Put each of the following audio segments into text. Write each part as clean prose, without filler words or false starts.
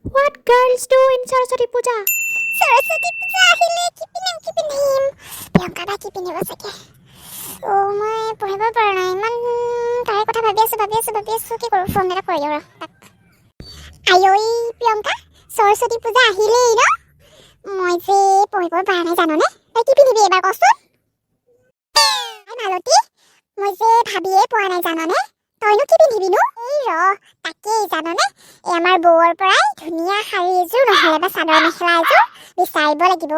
What girls do in Saraswati Puja? Saraswati পূজা আহিলে কি পিন্ধিম প্ৰিয়ংকা বা কি পিন্ধিব চাগে মই পঢ়িব পৰা নাই ইমান তাৰে কথা ভাবি আছো কি কৰোঁ ফোন এটা কৰি দিওঁ ৰ তাক আয়ৈ প্ৰিয়ংকা সৰস্বতী পূজা আহিলেই ন মই যে পঢ়িব পৰা নাই জাননে তই কি পিন্ধিবি এবাৰ কচোন মালতী মই যে ভাবিয়ে পোৱা নাই জাননে তইনো কি পিন্ধিবিনো এই ৰ তাকেই জাননে এই আমাৰ বৌৰ পৰাই ধুনীয়া শাৰী এযোৰ নহ'লে বা চাদৰ মেখেলা এযোৰ বিচাৰিব লাগিব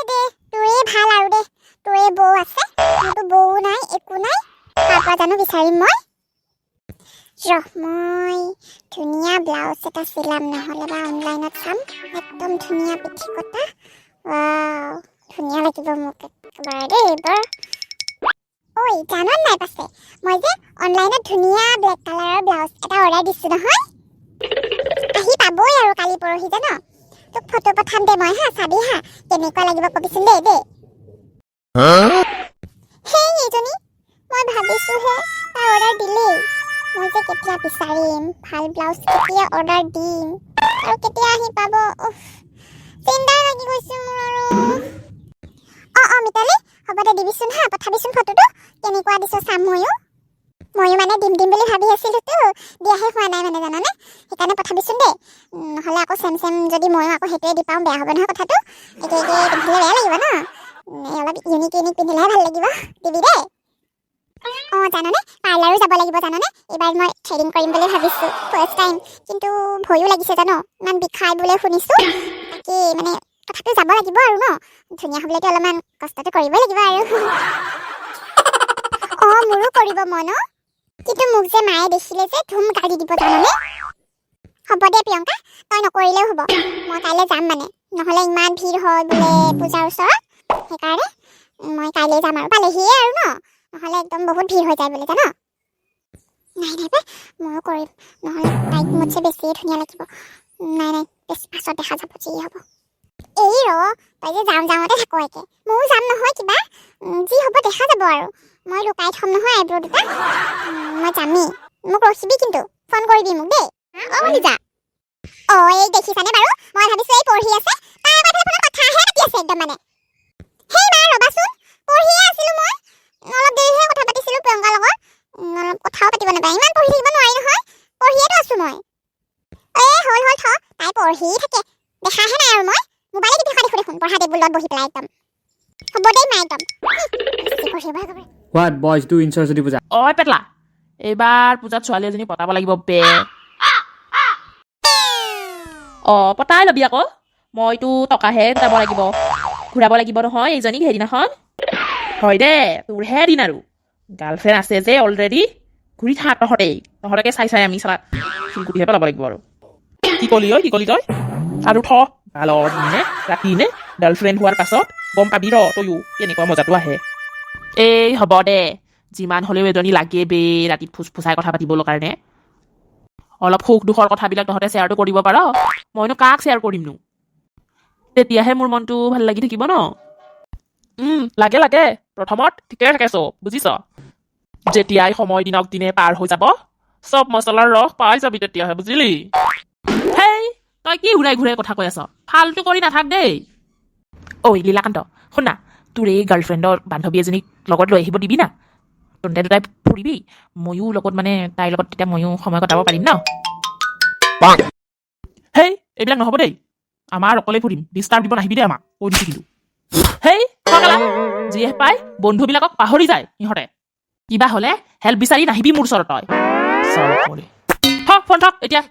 দে তোৰে ভাল আৰু দে তোৰে বৌ আছে মোৰতো বৌ নাই একো নাই তাৰপৰা জানো বিচাৰিম মই মই ধুনীয়া ব্লাউজ এটা চিলাম নহ'লে বা অনলাইনত চাম একদম ধুনীয়া পিঠি কটা ৱাও ধুনীয়া লাগিব মোক একেবাৰে দেই এইবাৰ ঐ জানন নাই পাছে মই যে অনলাইনত ধুনীয়া ব্লেক কালাৰৰ ব্লাউজ এটা অৰ্ডাৰ দিছোঁ নহয় আহি পাবই আৰু কালি পৰহি জান তোক ফটো পঠাম দে মই চাবি কেনেকুৱা লাগিব কবিচোন দে হেই এইজনী মই ভাবিছোঁহে তাৰ অৰ্ডাৰ দিলেই মই যে কেতিয়া বিচাৰিম ভাল ব্লাউজ কেতিয়া অৰ্ডাৰ দিম আৰু কেতিয়া আহি পাব চিন্তাই লাগি গৈছে মোৰ আৰু মিতালী হ'ব দে দিবিচোন পঠাবিচোন ফটোটো কেনেকুৱা দিছ চাম ময়ো মানে দিম বুলি ভাবি আছিলোঁতো দিয়াহে হোৱা নাই মানে জানানে সেইকাৰণে পঠাবিচোন দেই নহ'লে আকৌ চেম যদি ময়ো আকৌ সেইটোৱে দি পাওঁ বেয়া হ'ব নহয় কথাটো একে পিন্ধিলে বেয়া লাগিব ন অলপ ইউনিক পিন্ধিলেহে ভাল লাগিব দিবি দেই জাননে পাৰ্লাৰো যাব লাগিব জাননে এইবাৰ মই থ্ৰেডিং কৰিম বুলি ভাবিছোঁ ফাৰ্ষ্ট টাইম কিন্তু ভয়ো লাগিছে জানো ইমান বিষাই বোলে শুনিছোঁ তাকে মানে তথাপিও যাব লাগিব আৰু ন ধুনীয়া হ'বলৈতো অলপমান কষ্টটো কৰিবই লাগিব আৰু মোৰো কৰিব মন কিন্তু মোক যে মায়ে দেখিলে যে ধুম গালি দিব জাননে হ'ব দে প্ৰিয়ংকা তই নকৰিলেও হ'ব মই কাইলৈ যাম মানে নহ'লে ইমান ভিৰ হয় বোলে পূজাৰ ওচৰত সেইকাৰণে মই কাইলৈ যাম আৰু পালেহিয়ে আৰু ন নহ'লে একদম বহুত ভিৰ হৈ যায় বোলে জান নাই ময়ো কৰিম নহ'লে তাইক মোতছে বেছিয়ে ধুনীয়া লাগিব নাই বেছি পাছত দেখা যাব যি হ'ব এই ৰ তই যে যাওঁতে থাকো একে ময়ো যাম নহয় কিবা যি হ'ব দেখা যাব আৰু মই লুকাই থ'ম নহয় আইব্ৰ দুটা মই যামেই মোক ৰখিবি কিন্তু ফোন কৰিবি মোক দেই যা এই দেখিছানে বাৰু মই ভাবিছোঁ এই পঢ়ি আছে তাই আগতে ফোনত কথাহে পাতি আছে একদম মানে হেই মা ৰ'বাচোন পঢ়িয়ে আছিলোঁ মই অলপ দেৰিহে কথা পাতিছিলোঁ প্ৰিয়ংকাৰ লগত অলপ কথাও পাতিব নাপায় ইমান পঢ়ি থাকিব নোৱাৰি নহয় পঢ়িয়েতো আছোঁ মই হ'ল থ তাই পঢ়ি থাকে দেখাহে নাই আৰু মই মোবাইলে টিপি থকা দেখোন পঢ়া টেবুলত বহি পেলাই একদম হ'ব দেই মা একদম What boys do in Saraswati Puja? Petla এইবাৰ পূজাত ছোৱালী এজনী পতাব লাগিব পতাই ল'বি আকৌ মইতো টকাহে গোটাব লাগিব ঘূৰাব লাগিব নহয় এইজনীক সেইদিনাখন হয় দে তোৰহে দিন আৰু গাৰ্লফ্ৰেণ্ড আছে যে অলৰেডি ঘূৰি থাক তহঁতকে চাই আমি চালা শিলগুটিহে পেলাব লাগিব আৰু কি কলি তই আৰু ভালৰ দিনে ৰাতিনে গাৰ্লফ্ৰেণ্ড হোৱাৰ পাছত গম পাবি তয়ো কেনেকুৱা মজাটো আহে এই হ'ব দে যিমান হ'লেও এজনী লাগে ৰাতি ফুচফুচাই কথা পাতিবলৈ কাৰণে অলপ সুখ দুখৰ কথাবিলাক তহঁতে শ্বেয়াৰটো কৰিব পাৰ মইনো কাক শ্বেয়াৰ কৰিমনো তেতিয়াহে মোৰ মনটো ভাল লাগি থাকিব ন লাগে প্ৰথমত ঠিকে থাকে চব বুজিছ যেতিয়াই সময় দিনক দিনে পাৰ হৈ যাব চব মছলাৰ ৰস পাই যাবি তেতিয়াহে বুজিলি হেই তই কি ঘূৰাই কথা কৈ আছ ফাল্টু কৰি নাথাক দেই লীলাকান্ত শুন না তোৰ এই গাৰ্লফ্ৰেণ্ডৰ বান্ধৱী এজনীক লগত লৈ আহিব দিবি না তহঁতে দুটাই ফুৰিবি ময়ো লগত মানে তাইৰ লগত তেতিয়া ময়ো সময় কটাব পাৰিম ন হেই এইবিলাক নহ'ব দেই আমাৰ অকলে ফুৰিম ডিষ্টাৰ্ব দিব নাহিবি দেই আমাক কৈ দিছোঁ কিন্তু হেই যিয়ে পাই বন্ধুবিলাকক পাহৰি যায় সিহঁতে কিবা হ'লে হেল্প বিচাৰি নাহিবি মোৰ ওচৰত তই ফোন থক এতিয়া